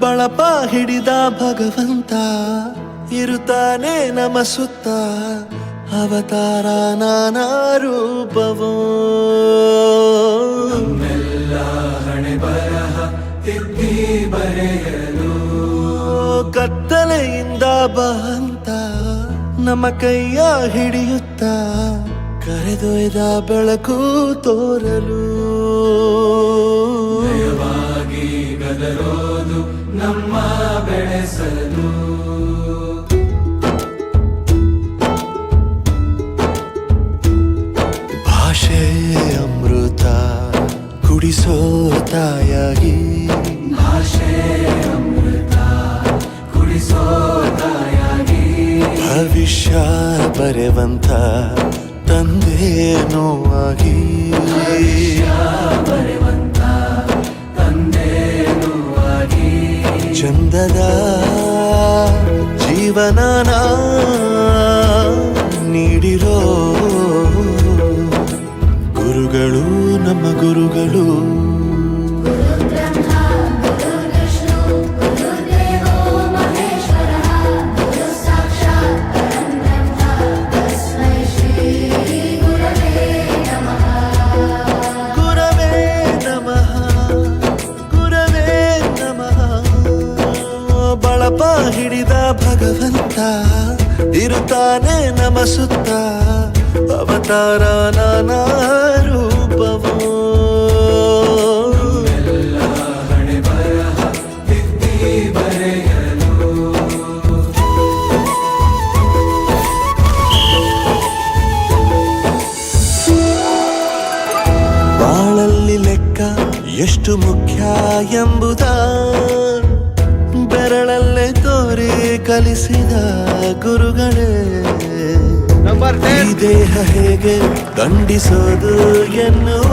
ಬಳಪ ಹಿಡಿದ ಭಗವಂತ ಇರುತ್ತಾನೆ ನಮ ಸುತ್ತ ಅವತಾರ ನಾನಾ ರೂಪವೋ ನಮ್ಮೆಲ್ಲ ಹಣೆ ಬರಹ ತಿದ್ದಿ ಬರೆಯಲು ಕತ್ತಲೆಯಿಂದ ಬಂತ ನಮ್ಮ ಕೈಯ ಹಿಡಿಯುತ್ತ ಕರೆದೊಯ್ದ ಬೆಳಕು ತೋರಲು ನಯವಾಗಿ ಗದರೋದು ನಮ್ಮ ಬೆಳೆಸಲು ಭಾಷೆ ಅಮೃತ ಕುಡಿಸೋ ತಾಯಾಗಿ ಭಾಷೆ ಅಮೃತ ಕುಡಿಸೋ ತಾಯಾಗಿ ಭವಿಷ್ಯ ಬರೆವಂತ ತಂದೇನೋ ಆಗಿ ಬರೆವಂತ ತಂದೇನೂ ಆಗಿ ಚಂದದ ಜೀವನನ ನೀಡಿರೋ ಗುರುಗಳು ನಮ್ಮ ಗುರುಗಳು ಗುರವೇ ನಮಃ ಗುರವೇ ನಮಃ ಬಳಪ ಹಿಡಿದ ಭಗವಂತ ಇರುತ್ತಾನೆ ನಮ ಸುತ್ತ ಅವತಾರ ನಾನಾ ರೂಪವೋ ಎಲ್ಲ ಹಣೆ ಬರಹ ತಿದ್ದಿ ಬರೆಯಲು ಬಾಳಲ್ಲಿ ಲೆಕ್ಕ ಎಷ್ಟು ಮುಖ್ಯ ಎಂಬುದ ಬೆರಳಲ್ಲೇ ತೋರಿ ಕಲಿಸಿದ ಗುರುಗಳೇ ಈ ದೇಹ ಹೇಗೆ ದಂಡಿಸೋದು ಎನ್ನುವ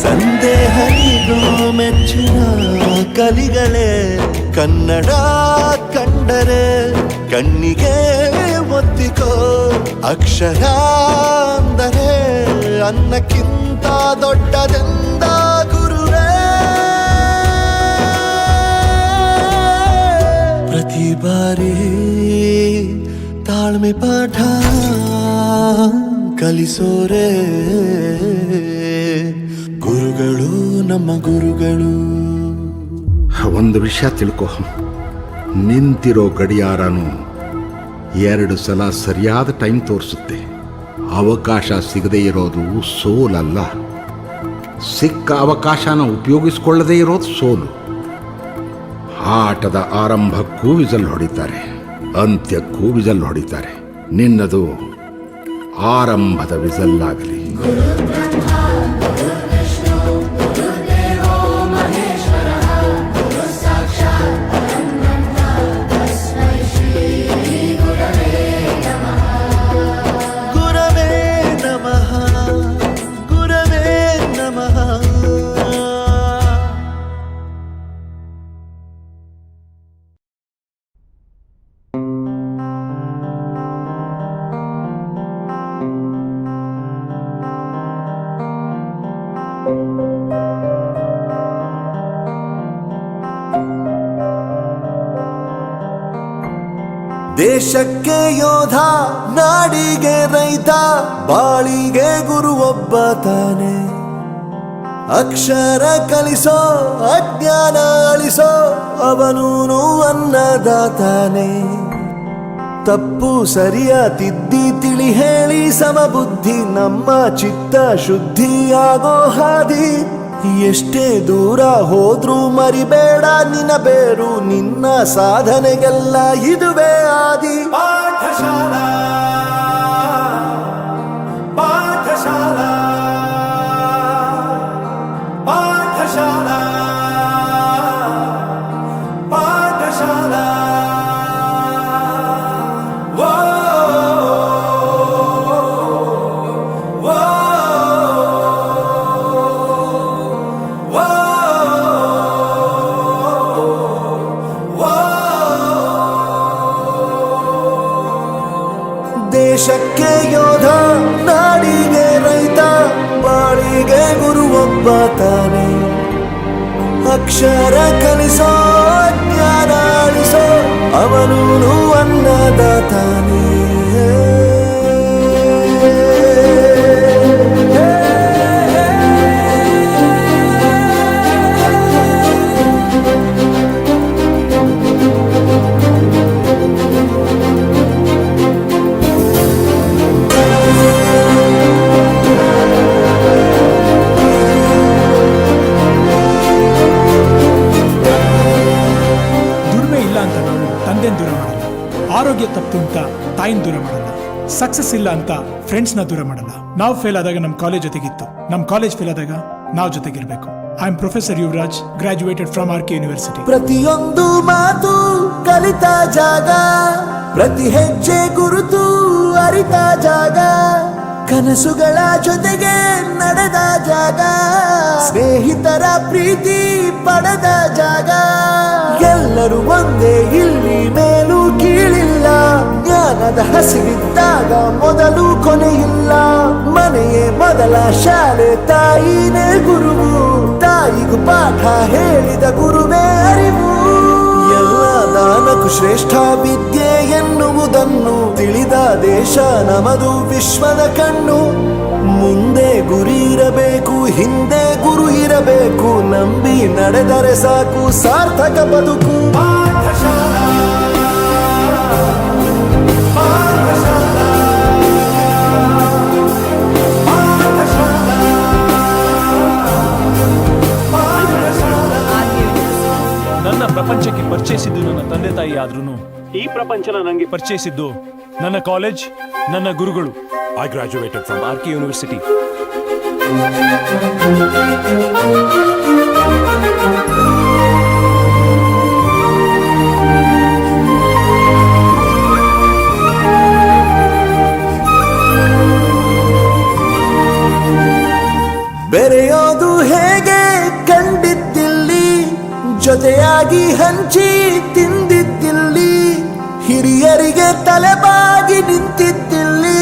ಸಂದೇಹನಿಗೂ ಮೆಚ್ಚಿನ ಕಲಿಗಳೇ ಕನ್ನಡ ಕಂಡರೆ ಕಣ್ಣಿಗೆ ಒತ್ತಿಕೋ ಅಕ್ಷರ ಅಂದರೆ ಅನ್ನಕ್ಕಿಂತ ದೊಡ್ಡದೆಂದ ಗುರುವೇ ಪ್ರತಿ ಬಾರಿ ತಾಳ್ಮೆ ಪಾಠ ಕಲಿಸೋರೆ ಗುರುಗಳು ನಮ್ಮ ಗುರುಗಳು. ಒಂದು ವಿಷಯ ತಿಳ್ಕೊ, ನಿಂತಿರೋ ಗಡಿಯಾರನು 2 ಸಲ ಸರಿಯಾದ ಟೈಮ್ ತೋರಿಸುತ್ತೆ. ಅವಕಾಶ ಸಿಗದೇ ಇರೋದು ಸೋಲಲ್ಲ, ಸಿಕ್ಕ ಅವಕಾಶನ ಉಪಯೋಗಿಸ್ಕೊಳ್ಳದೇ ಇರೋದು ಸೋಲು. ಆಟದ ಆರಂಭಕ್ಕೂ ವಿಸಲ್ ಹೊಡಿತಾರೆ, ಅಂತ್ಯಕ್ಕೂ ವಿಸಲ್ ಹೊಡಿತಾರೆ. ನಿನ್ನದು ಆರಂಭದ ವಿಸಲ್ಲಾಗಲಿ. ಗುರವೇ ನಮಃ ಗುರವೇ ನಮಃ. ದೇಶಕ್ಕೆ ಯೋಧ, ನಾಡಿಗೆ ರೈತ, ಬಾಳಿಗೆ ಗುರು ಒಬ್ಬ ತಾನೆ. ಅಕ್ಷರ ಕಲಿಸೋ, ಅಜ್ಞಾನ ಅಳಿಸೋ, ಅವನೂನು ಅನ್ನದಾತಾನೆ. ತಪ್ಪು ಸರಿಯ ತಿದ್ದಿ ತಿಳಿ ಹೇಳಿ ಸಮಬುದ್ಧಿ ನಮ್ಮ ಚಿತ್ತ ಶುದ್ಧಿಯಾಗೋ ಹಾದಿ. ಎಷ್ಟೇ ದೂರ ಹೋದ್ರೂ ಮರಿಬೇಡ ನಿನ್ನ ಬೇರು, ನಿನ್ನ ಸಾಧನೆಗೆಲ್ಲ ಇದುವೇ ಆದಿ. ಪಾಠಶಾಲಾ ಪಾಠಶಾಲಾ ಪಾಠಶಾಲಾ ಪಾಠಶಾಲಾ ವೋ ವೋ ವೋ ದೇಶಕ್ಕೆ ಯೋಧ, ನಾಡಿಗೆ ರೈತ, ಬಾಳಿಗೆ ಗುರು ಒಬ್ಬ ತಾನೆ. ಅಕ್ಷರ ಕಲಿಸೋ ಜ್ಞಾನ ಅಳಿಸೋ ಅವನೂನು ಅನ್ನದಾತಾನೇ. ದೂರ ಮಾಡಲ್ಲ, ಆರೋಗ್ಯ ತಪ್ಪು ಅಂತ ತಾಯಿನ ದೂರ ಮಾಡಲ್ಲ, ಸಕ್ಸಸ್ ಇಲ್ಲ ಅಂತ ಫ್ರೆಂಡ್ಸ್ ನ ದೂರ ಮಾಡಲ್ಲ. ನಾವು ಫೇಲ್ ಆದಾಗ ನಮ್ಮ ಕಾಲೇಜ್ ಜೊತೆಗಿತ್ತು, ನಮ್ಮ ಕಾಲೇಜ್ ಫೇಲ್ ಆದಾಗ ನಾವು ಜೊತೆಗಿರ್ಬೇಕು. I am professor Yuvraj, graduated from R K university. ಪ್ರತಿಯೊಂದು ಮಾತು ಕಲಿತ ಜಾಗ, ಪ್ರತಿ ಹೆಜ್ಜೆ ಗುರುತು ಅರಿತ ಜಾಗ, ಕನಸುಗಳ ಜೊತೆಗೆ ನಡೆದ ಜಾಗ, ಸ್ನೇಹಿತರ ಪ್ರೀತಿ ಪಡೆದ ಜಾಗ. ಎಲ್ಲರೂ ಒಂದೇ, ಇಲ್ಲಿ ಮೇಲೂ ಕೀಳಿಲ್ಲ, ಜ್ಞಾನದ ಹಸಿವಿದ್ದಾಗ ಮೊದಲು ಕೊನೆಯಿಲ್ಲ. ಮನೆಯೇ ಮೊದಲ ಶಾಲೆ, ತಾಯಿನೇ ಗುರುವು, ತಾಯಿಗೂ ಪಾಠ ಹೇಳಿದ ಗುರುವೇ ಅರಿವು. ಎಲ್ಲ ದಾನಕ್ಕೂ ಶ್ರೇಷ್ಠ ವಿದ್ಯೆ ಎನ್ನುವುದನ್ನು ತಿಳಿದ ದೇಶ ನಮದು, ವಿಶ್ವದ ಕಣ್ಣು. ಮುಂದೆ ಗುರಿ ಇರಬೇಕು, ಹಿಂದೆ ಗುರು ಇರಬೇಕು, ನಂಬಿ ನಡೆದರೆ ಸಾಕು ಸಾರ್ಥಕ ಬದುಕು. ನನ್ನ ಪ್ರಪಂಚಕ್ಕೆ ಪರಿಚಯಿಸಿದ್ದು ನನ್ನ ತಂದೆ ತಾಯಿ ಆದ್ರೂ ಈ ಪ್ರಪಂಚನ ನನಗೆ ಪರಿಚಯಿಸಿದ್ದು ನನ್ನ ಕಾಲೇಜ್, ನನ್ನ ಗುರುಗಳು. I graduated from R K university. ಬೆರೆಯೋದು ಹೇಗೆ ಕಂಡಿದ್ದಿಲ್ಲಿ, ಜೊತೆಯಾಗಿ ಹಂಚಿ ತಿಂದಿದ್ದಿಲ್ಲಿ, ಹಿರಿಯರಿಗೆ ತಲೆಬಾಗಿ ನಿಂತಿದ್ದಿಲ್ಲಿ,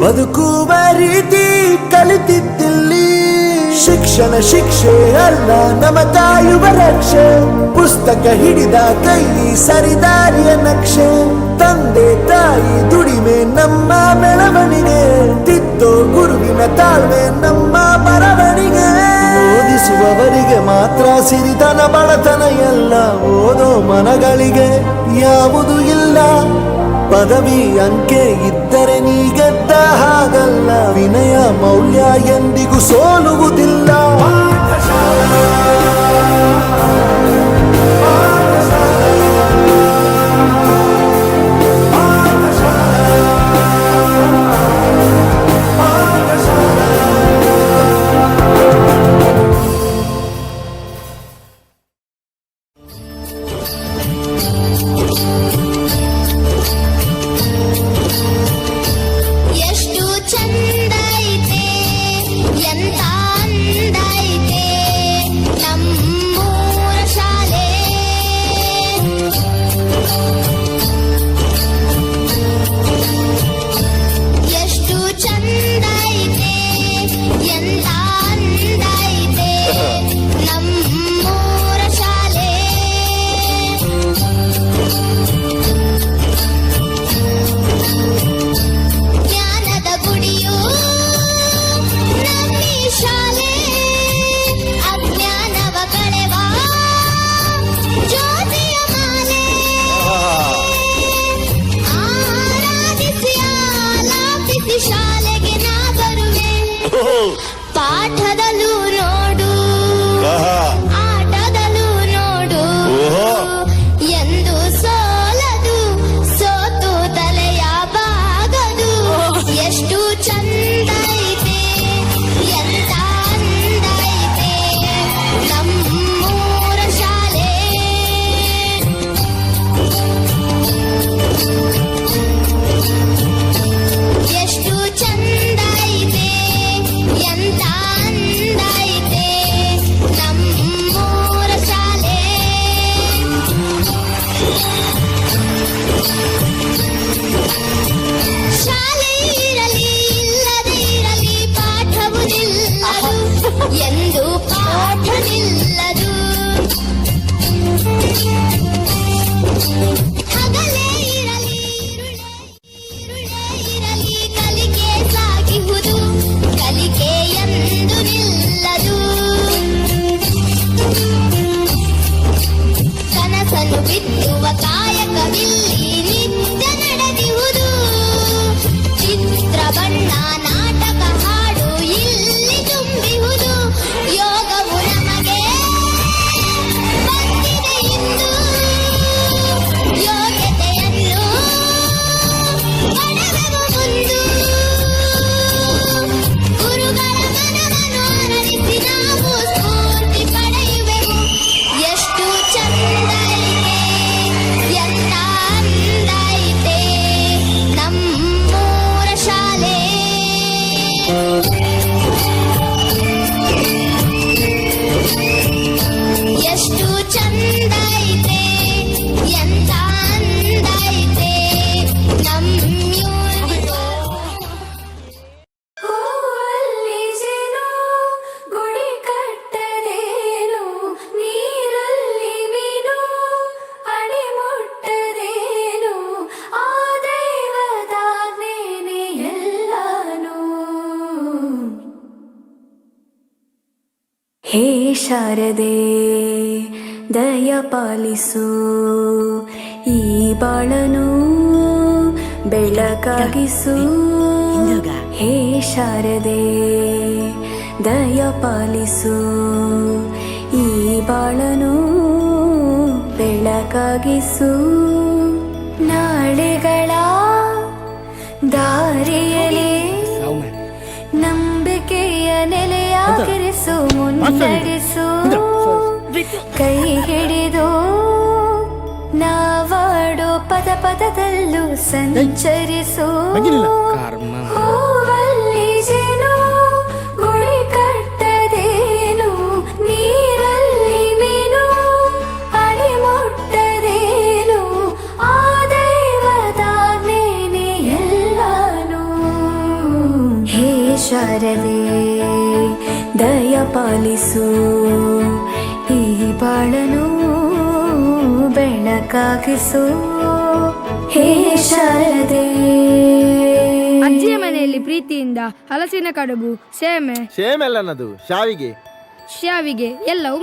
ಬದುಕುವ ರೀತಿ ಕಲಿತಿದ್ದಿಲ್ಲಿ. ಶಿಕ್ಷಣ ಶಿಕ್ಷೆ ಅಲ್ಲ, ನಮ ಕಾಯುವ ರಕ್ಷೆ, ಪುಸ್ತಕ ಹಿಡಿದ ಕೈ ಸರಿದಾರಿಯ ನಕ್ಷೆ. ತಂದೆ ತಾಯಿ ದುಡಿಮೆ ನಮ್ಮ ಬೆಳವಣಿಗೆ, ತಿದ್ದೋ ಗುರುವಿನ ತಾಳ್ಮೆ ನಮ್ಮ ಬರವಣಿಗೆ. ಓದಿಸುವವರಿಗೆ ಮಾತ್ರ ಸಿರಿತನ ಬಡತನ ಎಲ್ಲ, ಓದೋ ಮನಗಳಿಗೆ ಯಾವುದು ಇಲ್ಲ. ಪದವಿ ಅಂಕೆ ಇದ್ದರೆ ನೀ ಗೆದ್ದ ಹಾಗಲ್ಲ, ವಿನಯ ಮೌಲ್ಯ ಎಂದಿಗೂ ಸೋಲುವುದಿಲ್ಲ. ಪಾಠದಲ್ಲೂ ನೋಡು, ಆಟದಲ್ಲೂ ನೋಡು, ಎಂದು ಸೋಲದು, ಸೋತು ತಲೆಯ ಬಾಗದು. ಎಷ್ಟು ಚಂದ ಐತೆ, ಎಂತ ಅಂದ ಐತೆ ನಮ್ಮೂರ ಶಾಲೆ. ಎಷ್ಟು ಚಂದ ಐತೆ, ಎಂತ ಅಂದ ಐತೆ ನಮ್ಮೂರ ಶಾಲೆ. ಶಾಲೆ ಇರಲಿ ಇಲ್ಲದ ಹಗಲೇ ಇರಲಿ ഇരുളೇ ಇರಲಿ ಕಲಿಕೆ ಸಾಗಿಹುದು ಕಲಿಕೆ ಎಂದು ನಿಲ್ಲದು ಕನಸನ್ನು ಬಿತ್ತುವ ಕಾಯಕವಿಲ್ಲಿ ನಿತ್ಯ ನಡೆದಿಹುದು ಚಿತ್ರ ಬಣ್ಣ ನಾಟಕ ಹಾಡು ಇಲ್ಲಿ ತುಂಬಿಹುದು ಯೋಗವು ನಮಗೆ ಬಂದಿದೆ ಇಂದು ಯೋಗ್ಯತೆಯನ್ನು ಪಡೆವೆವು ಮುಂದು ಗುರುಗಳ ಮನವನ್ನು ಆನರಿಸಿ ನಾವು ಸ್ಫೂರ್ತಿ ಪಡೆಯುವೆವು ಎಷ್ಟು ಚಂದ ಐತೆ ಎಂತ ಅಂದ ಐತೆ ನಮ್ಮೂರ ಶಾಲೆ ಎಷ್ಟು ಚಂದ ಐತೆ ಎಂತ ಅಂದ ಐತೆ ನಮ್ಮೂರ ಹೂವಲ್ಲಿ ಜೇನು ಗುಡಿ ಕಟ್ಟದೇನು ನೀರಲ್ಲಿ ಮೀನು ಅಣಿ ಮುಟ್ಟದೇನು ಆ ದೈವದಾಜ್ಞೆನೇ ಎಲ್ಲಾನು ಹೇ ಶಾರದೆ ದಯ ಪಾಲಿಸು ಈ ಬಾಳನು ಬೆಳಕಾಗಿಸು ಹೇ ಶಾರದೆ ದಯ ಪಾಲಿಸು ಈ ಬಾಳನು ಬೆಳಕಾಗಿಸು ನಾಳೆಗಳ ದಾರಿಯಲ್ಲಿ ನಂಬಿಕೆಯ ನೆಲೆಯಾಗಿರಿಸು ಮುನ್ನಡೆಸು ಕೈ ಹಿಡಿದು ನಾವಾಡೋ ಪದ ಪದದಲ್ಲೂ ಸಂಚರಿಸು ಹೂವಲ್ಲಿ ಜೇನು ಗುಡಿ ಕಟ್ಟದೇನು ನೀರಲ್ಲಿ ಮೀನು ಅಣಿ ಮುಟ್ಟದೇನು ಆ ದೈವದಾಜ್ಞೆನೇ ಎಲ್ಲಾನು ಹೇ ಶಾರದೆ ದಯ ಪಾಲಿಸು ಈ ಬಾಳನು ಬೆಳಕಾಗಿಸು ಹೇ ಶಾರದೆ ಅಜ್ಜಿಯ ಮನೆಯಲ್ಲಿ ಪ್ರೀತಿಯಿಂದ ಹಲಸಿನ ಕಡುಬು ಸೇಮೆ ಸೇಮೆಲ್ಲ ನದು ಶಾವಿಗೆ ಶ್ಯಾವಿಗೆ ಎಲ್ಲವೂ